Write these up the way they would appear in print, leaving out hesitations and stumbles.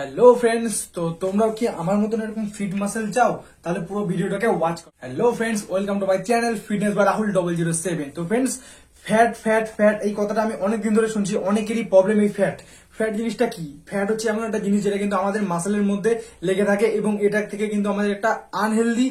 Hello friends, তো তোমরাও কি আমার মতন এরকম ফিট মাসেল চাও? তাহলে পুরো ভিডিওটাকে ওয়াচ করো। Hello friends, welcome to my channel fitness by Rahul 007। তো ফ্রেন্ডস, ফ্যাট ফ্যাট ফ্যাট এই কথাটা আমি অনেকদিন ধরে শুনছি, অনেকেরই প্রবলেম এই ফ্যাট। ফ্যাট জিনিসটা কি? ফ্যাট হচ্ছে এমন একটা জিনিস যেটা কিন্তু আমাদের মাসেলের মধ্যে লেগে থাকে এবং এটা থেকে কিন্তু আমাদের একটা আনহেলদি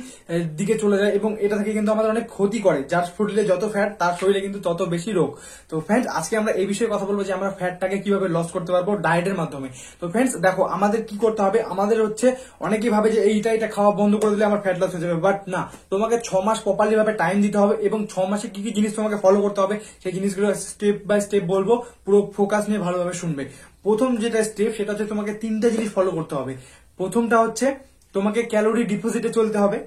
দিকে চলে যায় এবং এটা থেকে কিন্তু আমাদের অনেক ক্ষতি করে। যার শরীরে যত ফ্যাট তার শরীরে কিন্তু তত বেশি রোগ। তো ফ্রেন্ডস, আজকে আমরা এই বিষয়ে কথা বলবো যে আমরা ফ্যাটটাকে কিভাবে লস করতে পারবো ডায়েটের মাধ্যমে। তো ফ্রেন্ডস দেখো, আমাদের কি করতে হবে, আমাদের হচ্ছে অনেকেই ভাবে যে এটা খাওয়া বন্ধ করে দিলে আমার ফ্যাট লস হয়ে যাবে, বাট না, তোমাকে 6 মাস প্রপারলি ভাবে টাইম দিতে হবে এবং 6 মাসে কি কি জিনিস তোমাকে ফলো করতে হবে সেই জিনিসগুলো স্টেপ বাই স্টেপ বলবো, পুরো ফোকাস নিয়ে ভালোভাবে শুনবে। প্রথম যেটা স্টেপ সেটা হচ্ছে তোমাকে 3টা জিনিস ফলো করতে হবে। প্রথমটা হচ্ছে তোমাকে ক্যালোরি ডিপোজিটে চলতে হবে,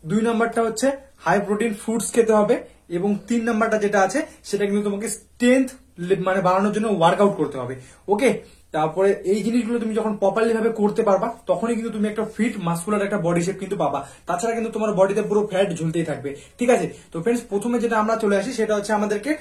2 নাম্বারটা হচ্ছে হাই প্রোটিন ফুডস খেতে হবে এবং 3 নাম্বারটা যেটা আছে সেটা কিন্তু তোমাকে স্ট্রেংথ মানে বাড়ানোর জন্য ওয়ার্কআউট করতে হবে। ওকে, তারপরে এই জিনিসগুলো তুমি যখন প্রপারলি ভাবে করতে পারবা তখনই কিন্তু তুমি একটা ফিট মাসকুলার একটা বডি শেপ কিন্তু পাবা। তাছাড়া কিন্তু তোমার বডিতে পুরো ফ্যাট ঝুলতেই থাকবে। ঠিক আছে, তো ফ্রেন্ডস প্রথমে যেটা আমরা চলে আসি সেটা হচ্ছে আমাদেরকে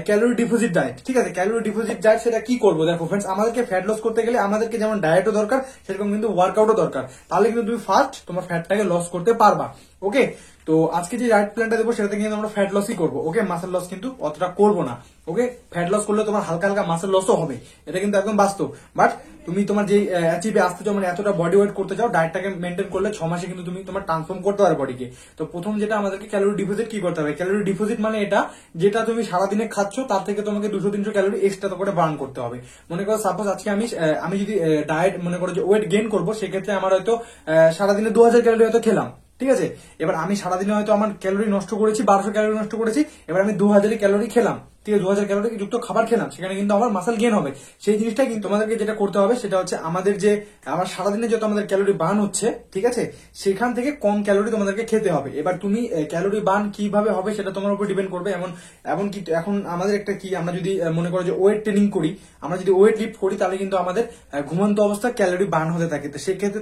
ক্যালোরি ডিপোজিট ডায়েট। ঠিক আছে, ক্যালোরি ডিপোজিট ডায়েট সেটা কি করবো? দেখো ফ্রেন্ডস, আমাদেরকে ফ্যাট লস করতে গেলে আমাদেরকে যেমন ডায়েটও দরকার সেরকম কিন্তু ওয়ার্কআউটও দরকার। তাহলে কিন্তু তুমি ফার্স্ট তোমার ফ্যাটটাকে লস করতে পারবা। ওকে, তো আজকে যে ডায়েট প্ল্যানটা দেবো সেটাতে কিন্তু আমরা ফ্যাট লসই করবো। ওকে, মাসেল লস কিন্তু অতটা করবো না। ওকে, ফ্যাট লস করলে তোমার হালকা হালকা মাসেল লসও হবে, এটা কিন্তু একদম বাস্তব। বাট তুমি তোমার যে অ্যাচিভে আসতে চাও, মানে এতটা বডি ওয়েট করতে চাও, ডায়েটটাকে মেনটেন করলে 6 মাসে কিন্তু তুমি তোমার ট্রান্সফর্ম করতে পারো বডিকে। তো প্রথম যেটা আমাদেরকে ক্যালোরি ডিপোজিট কি করতে হবে, ক্যালোরি ডিপোজিট মানে এটা যেটা তুমি সারাদিনে খাচ্ছ তার থেকে তোমাকে 200-300 ক্যালোরি এক্সট্রা করে বার্ন করতে হবে। মনে করো সাপোজ আজকে আমি যদি ডায়েট মনে করো যে ওয়েট গেইন করবো, সেক্ষেত্রে আমার হয়তো সারাদিনে 2000 ক্যালোরি হয়তো খেলাম। ঠিক আছে, এবার আমি সারাদিনে হয়তো আমার ক্যালোরি নষ্ট করেছি 1200 ক্যালোরি নষ্ট করেছি, এবার আমি 2000 ক্যালোরি খেলাম। ঠিক আছে, 2000 ক্যালোরি যুক্ত খাবার খেলাম, সেখানে কিন্তু আমার মাসেল গেইন হবে। সেই জিনিসটা কিন্তু তোমাদেরকে যেটা করতে হবে সেটা হচ্ছে আমার সারাদিনে যত আমাদের ক্যালোরি বার্ন হচ্ছে, ঠিক আছে, সেখান থেকে কম ক্যালোরি তোমাদেরকে খেতে হবে। এবার তুমি ক্যালোরি বার্ন কিভাবে হবে সেটা তোমার উপর ডিপেন্ড করবে। এমন কি এখন আমাদের একটা কি, আমরা যদি মনে করো যে ওয়েট ট্রেনিং করি, আমরা যদি ওয়েট লিফট করি তাহলে কিন্তু আমাদের ঘুমন্ত অবস্থায় ক্যালোরি বার্ন হতে থাকে। তো সেক্ষেত্রে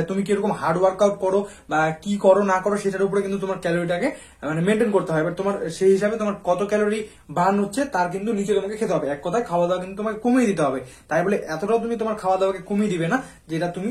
তুমি কিরকম হার্ড ওয়ার্কআউট করো বা কি করো না করো সেটার উপরে কিন্তু তোমার ক্যালোরিটাকে মানে মেনটেন করতে হয়। এবার তোমার সেই হিসাবে তোমার কত ক্যালোরি বার্ন হচ্ছে তার কিন্তু নিচে তোমাকে খেতে হবে। এক কথায় খাওয়া দাওয়া কিন্তু তোমাকে কমিয়ে দিতে হবে। তাই বলে এতটাও তুমি তোমার খাওয়া দাওয়াকে কমিয়ে দিবে না যেটা তুমি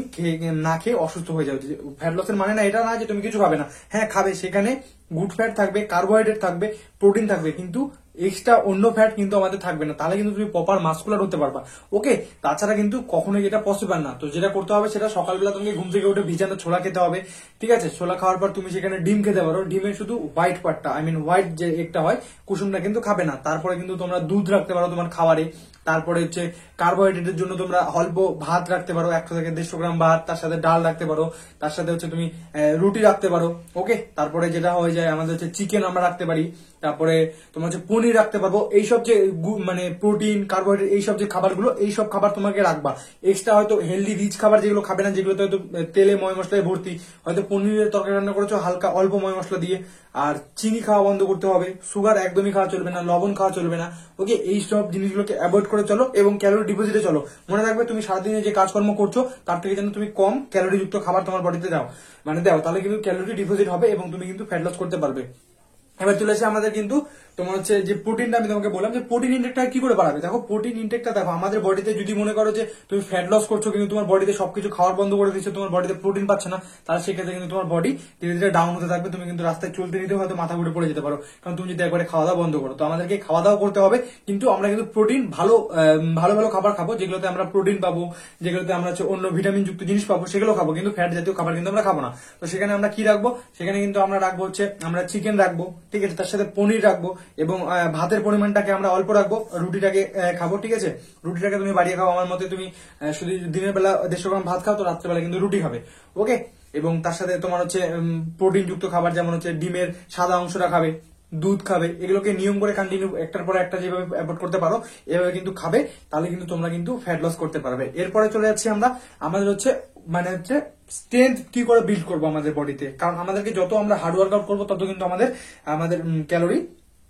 না খেয়ে অসুস্থ হয়ে যাবে। ফ্যাট লসের মানে না এটা না যে তুমি কিছু খাবে না, হ্যাঁ খাবে, সেখানে গুড ফ্যাট থাকবে, কার্বোহাইড্রেট থাকবে, প্রোটিন থাকবে, কিন্তু এক্সট্রা অন্য ফ্যাট কিন্তু আমাদের থাকবে না। তাহলে কিন্তু তুমি প্রপার মাসকুলার হতে পারবা। ওকে, তাছাড়া কিন্তু কখনোই এটা পসিবল না। তো যেটা করতে হবে সেটা সকালবেলা তুমি ঘুম থেকে উঠে ভিজানো ছোলা খেতে হবে। ঠিক আছে, ছোলা খাওয়ার পর তুমি সেখানে ডিম খেতে পারো, ডিমের শুধু হোয়াইট পার্টটা, হোয়াইট যে একটা হয় কুসুমটা কিন্তু খাবে না। তারপরে কিন্তু তোমরা দুধ রাখতে পারো তোমার খাবারে। তারপরে হচ্ছে কার্বোহাইড্রেটের জন্য তোমরা অল্প ভাত রাখতে পারো, 100 থেকে 150 গ্রাম ভাত, তার সাথে ডাল রাখতে পারো, তার সাথে হচ্ছে তুমি রুটি রাখতে পারো। ওকে, তারপরে যেটা হয়ে যায় আমাদের হচ্ছে চিকেন আমরা রাখতে পারি, তারপরে তোমার হচ্ছে পনির রাখতে পারবো। এইসব যে মানে প্রোটিন কার্বোহাইড্রেট এইসব যে খাবারগুলো, এইসব খাবার তোমাকে রাখবা। এক্সট্রা হয়তো হেলদি রিচ খাবার যেগুলো খাবে না, যেগুলোতে হয়তো তেলে ময় মশলায় ভর্তি, হয়তো পনিরের তরকারি রান্না করেছো হালকা অল্প ময় মশলা দিয়ে। আর চিনি খাওয়া বন্ধ করতে হবে, সুগার একদমই খাওয়া চলবে না, লবণ খাওয়া চলবে না। ওকে, এই সব জিনিসগুলোকে অ্যাভয়েড করে চলো এবং ক্যালোরি ডিপোজিটে চলো। মনে রাখবে তুমি সারাদিনে যে কাজকর্ম করছো তার থেকে যেন তুমি কম ক্যালোরি যুক্ত খাবার তোমার বডিতে দাও, তাহলে কিন্তু ক্যালোরি ডিপোজিট হবে এবং তুমি কিন্তু ফ্যাট লস করতে পারবে। এবার চলে আসে আমাদের কিন্তু তোমার হচ্ছে যে প্রোটিনটা আমি তোমাকে বললাম যে প্রোটিন ইনটেকটা কি করে বাড়াবে। দেখো প্রোটিন ইনটেকটা দেখো, আমাদের বডিতে যদি মনে করো যে তুমি ফ্যাট লস করছো কিন্তু তোমার বডিতে সবকিছু খাওয়ার বন্ধ করে দিচ্ছ, তোমার বডিতে প্রোটিন পাচ্ছে না, তাহলে সেক্ষেত্রে কিন্তু তোমার বডি ধীরে ধীরে ডাউন হতে থাকবে। তুমি কিন্তু রাস্তায় চলতে নিতে হয়তো মাথা ঘুরে পড়ে যেতে পারো, কারণ তুমি যদি একবারে খাওয়া দাওয়া বন্ধ করো। তো আমাদেরকে খাওয়া দাওয়া করতে হবে, কিন্তু আমরা কিন্তু প্রোটিন ভালো ভালো ভালো খাবার খাবো, যেগুলোতে আমরা প্রোটিন পাবো, যেগুলোতে আমরা হচ্ছে অন্য ভিটামিন যুক্ত জিনিস পাবো, সেগুলো খাবো, কিন্তু ফ্যাট জাতীয় খাবার কিন্তু আমরা খাবো না। তো সেখানে আমরা কি রাখবো, সেখানে কিন্তু আমরা রাখবো হচ্ছে আমরা চিকেন রাখবো, ঠিক আছে, তার সাথে পনির রাখবো এবং ভাতের পরিমাণটাকে আমরা অল্প রাখবো, রুটিটাকে খাবো। ঠিক আছে, রুটিটাকে তুমি বাড়িয়ে খাও, আমার মতে তুমি শুধু দিনের বেলা 150 গ্রাম ভাত খাও তো রাত্রেবেলা কিন্তু রুটি খাবে। ওকে, এবং তার সাথে তোমার হচ্ছে প্রোটিন যুক্ত খাবার যেমন হচ্ছে ডিমের সাদা অংশটা খাবে, দুধ খাবে। এগুলোকে নিয়ম করে কন্টিনিউ একটার পর একটা যেভাবে অ্যাভয়েড করতে পারো এভাবে কিন্তু খাবে, তাহলে কিন্তু তোমরা কিন্তু ফ্যাট লস করতে পারবে। এরপরে চলে যাচ্ছি আমরা আমাদের হচ্ছে স্ট্রেংথ কি করে বিল্ড করবো আমাদের বডিতে। কারণ আমাদেরকে যত আমরা হার্ড ওয়ার্কআউট করবো তত কিন্তু আমাদের ক্যালোরি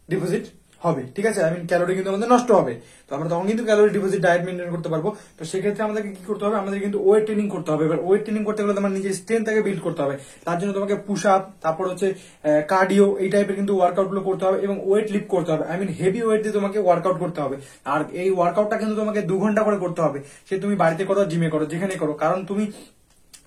ডিপোজিট হবে, ঠিক আছে, ক্যালোরি কিন্তু আমাদের নষ্ট হবে। তো আমরা তখন কিন্তু ক্যালোরি ডিপোজিট ডায়েট মেনটেন করতে পারবো। তো সেক্ষেত্রে আমাদেরকে কি করতে হবে, আমাদের কিন্তু ওয়েট ট্রেনিং করতে হবে। এবার ওয়েট ট্রেনিং করতে গেলে তোমার নিজের স্ট্রেংথটাকে বিল্ড করতে হবে। তার জন্য তোমাকে পুশ আপ, তারপর হচ্ছে কার্ডিও, এই টাইপের কিন্তু ওয়ার্কআউট গুলো করতে হবে এবং ওয়েট লিফট করতে হবে। হেভি ওয়েট দিয়ে তোমাকে ওয়ার্কআউট করতে হবে। আর এই ওয়ার্কআউটটা কিন্তু তোমাকে 2 ঘন্টা করে করতে হবে। সে তুমি বাড়িতে করো, জিমে করো, যেখানে করো। কারণ তুমি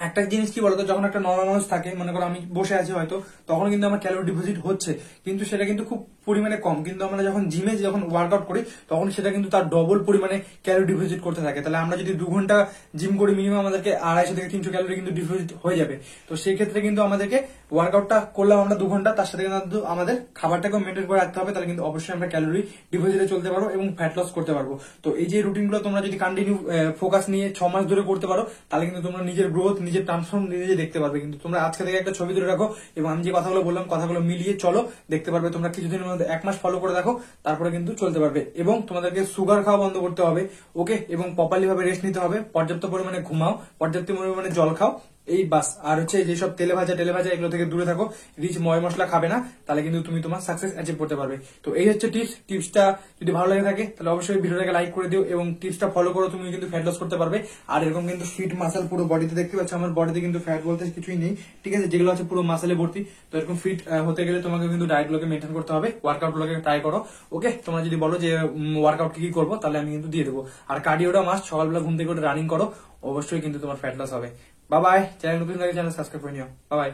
একটা জিনিস কি বলতো, যখন একটা নর্মাল মানুষ থাকে, মনে করো আমি বসে আছি হয়তো, তখন কিন্তু আমার ক্যালোরি ডিপোজিট হচ্ছে, কিন্তু সেটা কিন্তু খুব পরিমাণে কম। কিন্তু আমরা যখন জিমে যখন ওয়ার্কআউট করি, তখন সেটা কিন্তু তার ডবল পরিমাণে ক্যালোরি ডিপোজিট করতে থাকে। তাহলে আমরা যদি 2 ঘন্টা জিম করি, মিনিমাম আমাদেরকে 250 থেকে 300 ক্যালোরি কিন্তু ডিপোজিট হয়ে যাবে। তো সেই ক্ষেত্রে কিন্তু আমাদেরকে ওয়ার্কআউটটা করলাম আমরা 2 ঘন্টা, তার সাথে কিন্তু আমাদের খাবারটাকেও মেনটেন করে রাখতে হবে। তাহলে কিন্তু অবশ্যই আমরা ক্যালোরি ডিপোজিটে চলতে পারবো এবং ফ্যাট লস করতে পারবো। তো এই যে রুটিনগুলো তোমরা যদি কন্টিনিউ ফোকাস নিয়ে 6 মাস ধরে করতে পারো, তাহলে কিন্তু তোমরা নিজের গ্রোথ, নিজের ট্রান্সফর্ম নিজে দেখতে পারবে। কিন্তু তোমরা আজকে থেকে একটা ছবি তুলে রাখো এবং আমি যে কথাগুলো বললাম, কথাগুলো মিলিয়ে চলো, দেখতে পারবে তোমরা কিছুদিনের মধ্যে 1 মাস ফলো করে দেখো, তারপরে কিন্তু চলতে পারবে। এবং তোমাদেরকে সুগার খাওয়া বন্ধ করতে হবে, ওকে, এবং প্রপারলি ভাবে রেস্ট নিতে হবে, পর্যাপ্ত পরিমাণে ঘুমাও, পর্যাপ্ত পরিমাণে জল খাও, এই বাস। আর হচ্ছে যেসব তেলে ভাজা এগুলো থেকে দূরে থাকো, রিচ ময় মশলা খাবে না, তাহলে কিন্তু তুমি তোমার সাকসেস অ্যাচিভ করতে পারবে। তো এই হচ্ছে টিপসটা যদি ভালো লাগে থাকে তাহলে অবশ্যই ভিডিওটাকে লাইক করে দিও এবং টিপসটা ফলো করো, তুমি কিন্তু ফ্যাট লস করতে পারবে। আর এরকম কিন্তু ফিট মাসেল পুরো বডিতে দেখতে পাচ্ছ, আমার বডিতে কিন্তু ফ্যাট বলতে কিছুই নেই, ঠিক আছে, যেগুলো আছে পুরো মাসেলে ভর্তি। তো এরকম ফিট হতে গেলে তোমাকে কিন্তু ডায়েট গুলোকে মেনটেন করতে হবে, ওয়ার্কআউট গুলোকে ট্রাই করো, ওকে। তোমরা যদি বলো যে ওয়ার্কআউট কি করবো, তাহলে আমি কিন্তু দিয়ে দেবো। আর কার্ডিওটা মাস্ট, সকালবেলা ঘুম থেকে রানিং করো, অবশ্যই কিন্তু তোমার ফ্যাট লস হবে। Bye bye. চ্যানেল নতুন লাগে চ্যানেল সাবস্ক্রাইব করে নিও। Bye bye.